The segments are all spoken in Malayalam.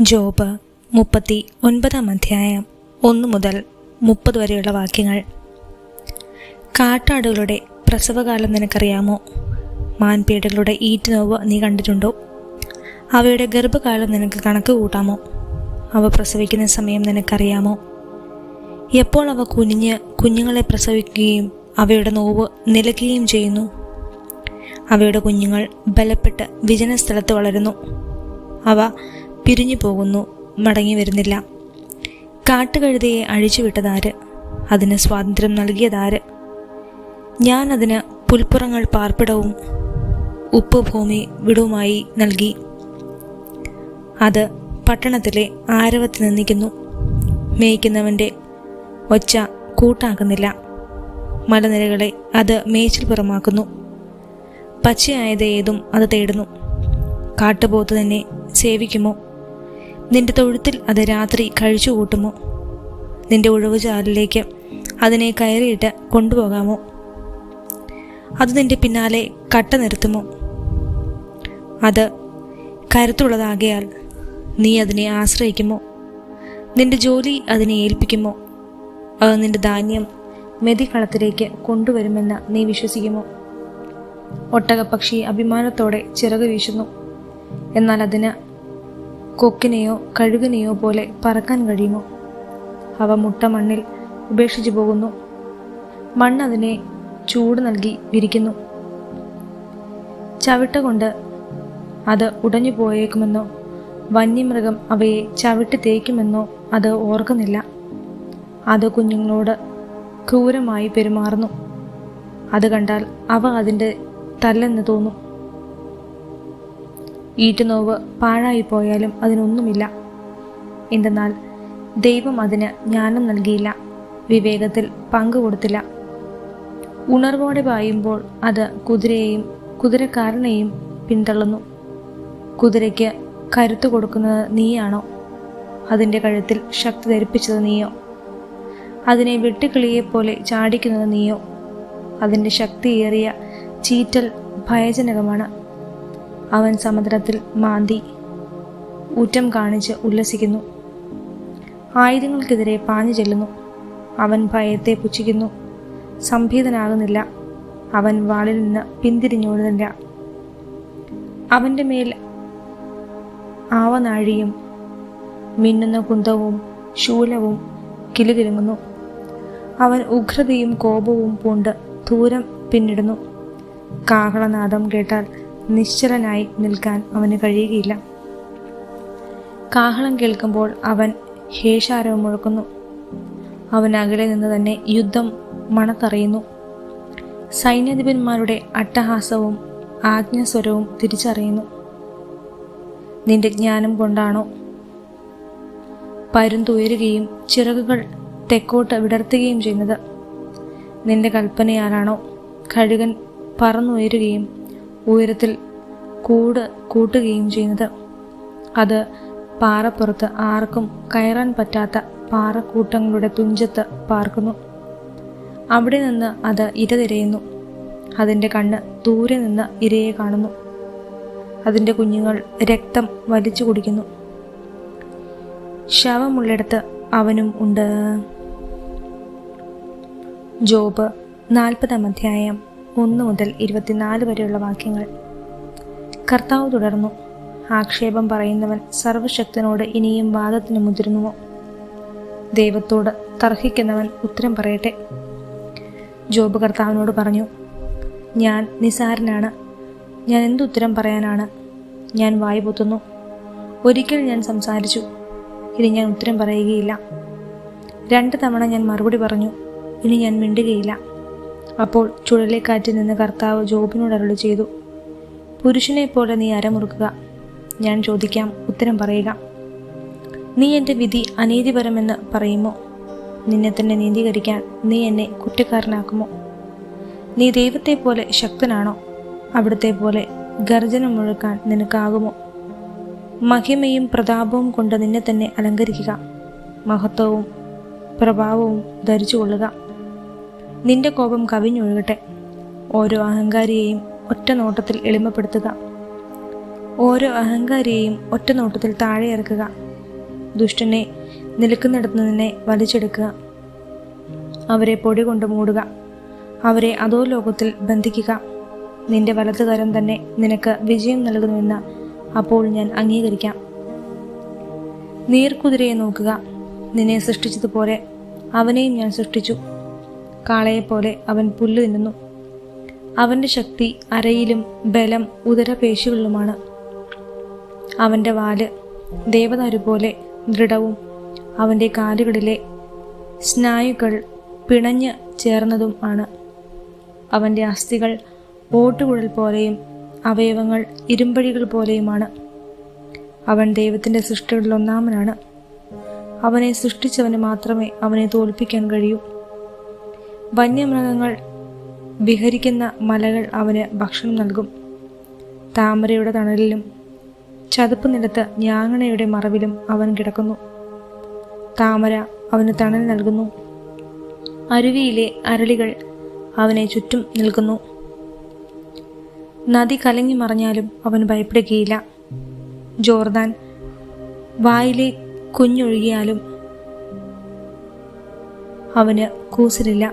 ജോബ് 39 അധ്യായം 1 മുതൽ 30 വരെയുള്ള വാക്യങ്ങൾ. കാട്ടാടുകളുടെ പ്രസവകാലം നിനക്കറിയാമോ? മാൻപേടകളുടെ ഈറ്റുനോവ് നീ കണ്ടിട്ടുണ്ടോ? അവയുടെ ഗർഭകാലം നിനക്ക് കണക്ക് കൂട്ടാമോ? അവ പ്രസവിക്കുന്ന സമയം നിനക്കറിയാമോ? എപ്പോൾ അവ കുഞ്ഞുങ്ങളെ പ്രസവിക്കുകയും അവയുടെ നോവ് നിലയ്ക്കുകയും ചെയ്യുന്നു? അവയുടെ കുഞ്ഞുങ്ങൾ ബലപ്പെട്ട് വിജനസ്ഥലത്ത് വളരുന്നു. അവ പിരിഞ്ഞു പോകുന്നു, മടങ്ങി വരുന്നില്ല. കാട്ടുകഴുതയെ അഴിച്ചുവിട്ടതാര്? അതിന് സ്വാതന്ത്ര്യം നൽകിയതാര്? ഞാൻ അതിന് പുൽപ്പുറങ്ങൾ പാർപ്പിടവും ഉപ്പുഭൂമി വിടവുമായി നൽകി. അത് പട്ടണത്തിലെ ആരവത്തിൽ നിന്നിക്കുന്നു. മേയ്ക്കുന്നവൻ്റെ ഒച്ച കൂട്ടാക്കുന്നില്ല. മലനിരകളെ അത് മേച്ചിൽപ്പുറമാക്കുന്നു. പച്ചയായത് ഏതും അത് തേടുന്നു. കാട്ടുപോത്ത് തന്നെ സേവിക്കുമോ? നിന്റെ തൊഴുത്തിൽ അത് രാത്രി കഴിച്ചുകൂട്ടുമോ? നിന്റെ ഉഴവുചാലിലേക്ക് അതിനെ കയറിയിട്ട് കൊണ്ടുപോകാമോ? അത് നിന്റെ പിന്നാലെ കട്ട നിർത്തുമോ? അത് കരുത്തുള്ളതാകയാൽ നീ അതിനെ ആശ്രയിക്കുമോ? നിന്റെ ജോലി അതിനെ ഏൽപ്പിക്കുമോ? അത് നിന്റെ ധാന്യം മെതികളത്തിലേക്ക് കൊണ്ടുവരുമെന്ന് നീ വിശ്വസിക്കുമോ? ഒട്ടകപ്പക്ഷി അഭിമാനത്തോടെ ചിറക് വീശുന്നു. എന്നാൽ അതിന് കൊക്കിനെയോ കഴുകനെയോ പോലെ പറക്കാൻ കഴിയുമോ? അവ മുട്ട മണ്ണിൽ ഉപേക്ഷിച്ചു പോകുന്നു. മണ്ണ് അതിനെ ചൂട് നൽകി വിരിക്കുന്നു. ചവിട്ട കൊണ്ട് അത് ഉടഞ്ഞു പോയേക്കുമെന്നോ വന്യമൃഗം അവയെ ചവിട്ടി തേക്കുമെന്നോ അത് ഓർക്കുന്നില്ല. അത് കുഞ്ഞുങ്ങളോട് ക്രൂരമായി പെരുമാറുന്നു. അത് കണ്ടാൽ അവ അതിൻ്റെ തല്ലെന്ന് തോന്നും. ഈറ്റുനോവ് പാഴായിപ്പോയാലും അതിനൊന്നുമില്ല. എന്തെന്നാൽ ദൈവം അതിന് ജ്ഞാനം നൽകിയില്ല, വിവേകത്തിൽ പങ്കുകൊടുത്തില്ല. ഉണർവോടെ പായുമ്പോൾ അത് കുതിരയെയും കുതിരക്കാരനെയും പിന്തള്ളുന്നു. കുതിരയ്ക്ക് കരുത്തു കൊടുക്കുന്നത് നീയാണോ? അതിൻ്റെ കഴുത്തിൽ ശക്തി ധരിപ്പിച്ചത് നീയോ? അതിനെ വെട്ടുക്കിളിയെപ്പോലെ ചാടിക്കുന്നത് നീയോ? അതിൻ്റെ ശക്തിയേറിയ ചീറ്റൽ ഭയജനകമാണ്. അവൻ സമുദ്രത്തിൽ മാന്തി ഊറ്റം കാണിച്ച് ഉല്ലസിക്കുന്നു. ആയുധങ്ങൾക്കെതിരെ പാഞ്ഞു ചെല്ലുന്നു. അവൻ ഭയത്തെ പുച്ഛിക്കുന്നു, സംഭീതനാകുന്നില്ല. അവൻ വാളിൽ നിന്ന് പിന്തിരിഞ്ഞോടുന്നില്ല. അവൻ്റെ മേൽ ആവനാഴിയും മിന്നുന്ന കുന്തവും ശൂലവും കിലുകിലുങ്ങുന്നു. അവൻ ഉഗ്രതയും കോപവും പൂണ്ട് ദൂരം പിന്നിടുന്നു. കാഹളനാദം കേട്ടാൽ നിശ്ചലനായി നിൽക്കാൻ അവന് കഴിയുകയില്ല. കാഹളം കേൾക്കുമ്പോൾ അവൻ ഹേഷാരവം മുഴക്കുന്നു. അവൻ അകലെ നിന്ന് തന്നെ യുദ്ധം മണത്തറിയുന്നു. സൈന്യാധിപന്മാരുടെ അട്ടഹാസവും ആജ്ഞസ്വരവും തിരിച്ചറിയുന്നു. നിന്റെ ജ്ഞാനം കൊണ്ടാണോ പരുന്തുയരുകയും ചിറകുകൾ തെക്കോട്ട് വിടർത്തുകയും ചെയ്യുന്നത്? നിന്റെ കൽപ്പനയാലാണോ കഴുകൻ പറന്നുയരുകയും ഉയരത്തിൽ കൂട്ടുകയും ചെയ്യുന്നത്? അത് പാറപ്പുറത്ത് ആർക്കും കയറാൻ പറ്റാത്ത പാറക്കൂട്ടങ്ങളുടെ തുഞ്ചത്ത് പാർക്കുന്നു. അവിടെ നിന്ന് അത് ഇര തിരയുന്നു. അതിൻ്റെ കണ്ണ് ദൂരെ നിന്ന് ഇരയെ കാണുന്നു. അതിൻ്റെ കുഞ്ഞുങ്ങൾ രക്തം വലിച്ചു കുടിക്കുന്നു. ശവമുള്ളിടത്ത് അവനും ഉണ്ട്. ജോബ് 40 അധ്യായം 1 മുതൽ 24 വരെയുള്ള വാക്യങ്ങൾ. കർത്താവ് തുടർന്നു, ആക്ഷേപം പറയുന്നവൻ സർവശക്തനോട് ഇനിയും വാദത്തിന് മുതിരുന്നുവോ? ദൈവത്തോട് തർക്കിക്കുന്നവൻ ഉത്തരം പറയട്ടെ. ജോബ് കർത്താവിനോട് പറഞ്ഞു, ഞാൻ നിസാരനാണ്. ഞാൻ എന്തുത്തരം പറയാനാണ്? ഞാൻ വായ് പൊത്തുന്നു. ഒരിക്കൽ ഞാൻ സംസാരിച്ചു, ഇനി ഞാൻ ഉത്തരം പറയുകയില്ല. 2 തവണ ഞാൻ മറുപടി പറഞ്ഞു, ഇനി ഞാൻ മിണ്ടുകയില്ല. അപ്പോൾ ചുഴലിക്കാറ്റിൽ നിന്ന് കർത്താവ് ജോബിനോട് അരുളി ചെയ്തു, പുരുഷനെ പോലെ നീ അരമുറുക്കുക. ഞാൻ ചോദിക്കാം, ഉത്തരം പറയുക. നീ എൻ്റെ വിധി അനീതിപരമെന്ന് പറയുമോ? നിന്നെ തന്നെ നീതീകരിക്കാൻ നീ എന്നെ കുറ്റക്കാരനാക്കുമോ? നീ ദൈവത്തെ പോലെ ശക്തനാണോ? അവിടുത്തെ പോലെ ഗർജനം മുഴക്കാൻ നിനക്കാകുമോ? മഹിമയും പ്രതാപവും കൊണ്ട് നിന്നെ തന്നെ അലങ്കരിക്കുക. മഹത്വവും പ്രഭാവവും ധരിച്ചുകൊള്ളുക. നിന്റെ കോപം കവിഞ്ഞൊഴുകട്ടെ. ഓരോ അഹങ്കാരിയെയും ഒറ്റ നോട്ടത്തിൽ എളിമപ്പെടുത്തുക. ഓരോ അഹങ്കാരിയെയും ഒറ്റ നോട്ടത്തിൽ താഴെ ഇറക്കുക. ദുഷ്ടനെ നിൽക്കുന്നിടത്ത് നിന്നെ വലിച്ചെടുക്കുക. അവരെ പൊടി കൊണ്ട് മൂടുക, അവരെ അധോലോകത്തിൽ ബന്ധിക്കുക. നിന്റെ വലതുകരം തന്നെ നിനക്ക് വിജയം നൽകുന്നുവെന്ന് അപ്പോൾ ഞാൻ അംഗീകരിക്കാം. നീർക്കുതിരയെ നോക്കുക, നിന്നെ സൃഷ്ടിച്ചതുപോലെ അവനെയും ഞാൻ സൃഷ്ടിച്ചു. കാളയെപ്പോലെ അവൻ പുല്ല് തിന്നുന്നു. അവൻ്റെ ശക്തി അരയിലും ബലം ഉദരപേശികളിലുമാണ്. അവൻ്റെ വാല് ദേവദാരു പോലെ ദൃഢവും അവൻ്റെ കാലുകളിലെ സ്നായുക്കൾ പിണഞ്ഞ് ചേർന്നതും ആണ്. അവൻ്റെ അസ്ഥികൾ ഓട്ടുകുഴൽ പോലെയും അവയവങ്ങൾ ഇരുമ്പഴികൾ പോലെയുമാണ്. അവൻ ദൈവത്തിൻ്റെ സൃഷ്ടികളിൽ ഒന്നാമനാണ്. അവനെ സൃഷ്ടിച്ചവന് മാത്രമേ അവനെ തോൽപ്പിക്കാൻ കഴിയൂ. വന്യമൃഗങ്ങൾ വിഹരിക്കുന്ന മലകൾ അവന് ഭക്ഷണം നൽകും. താമരയുടെ തണലിലും ചതുപ്പ് നിലത്ത് ഞാങ്ങണയുടെ മറവിലും അവൻ കിടക്കുന്നു. താമര അവന് തണൽ നൽകുന്നു. അരുവിയിലെ അരളികൾ അവനെ ചുറ്റും നിൽക്കുന്നു. നദി കലങ്ങി മറിഞ്ഞാലും അവൻ ഭയപ്പെടുകയില്ല. ജോർദാൻ വായിലെ കുഞ്ഞൊഴുകിയാലും അവന് കൂസലില്ല.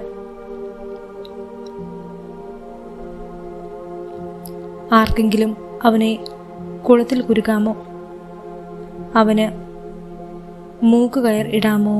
ആർക്കെങ്കിലും അവനെ കുളത്തിൽ കുരുക്കാമോ? അവന് മൂക്കുകയർ ഇടാമോ?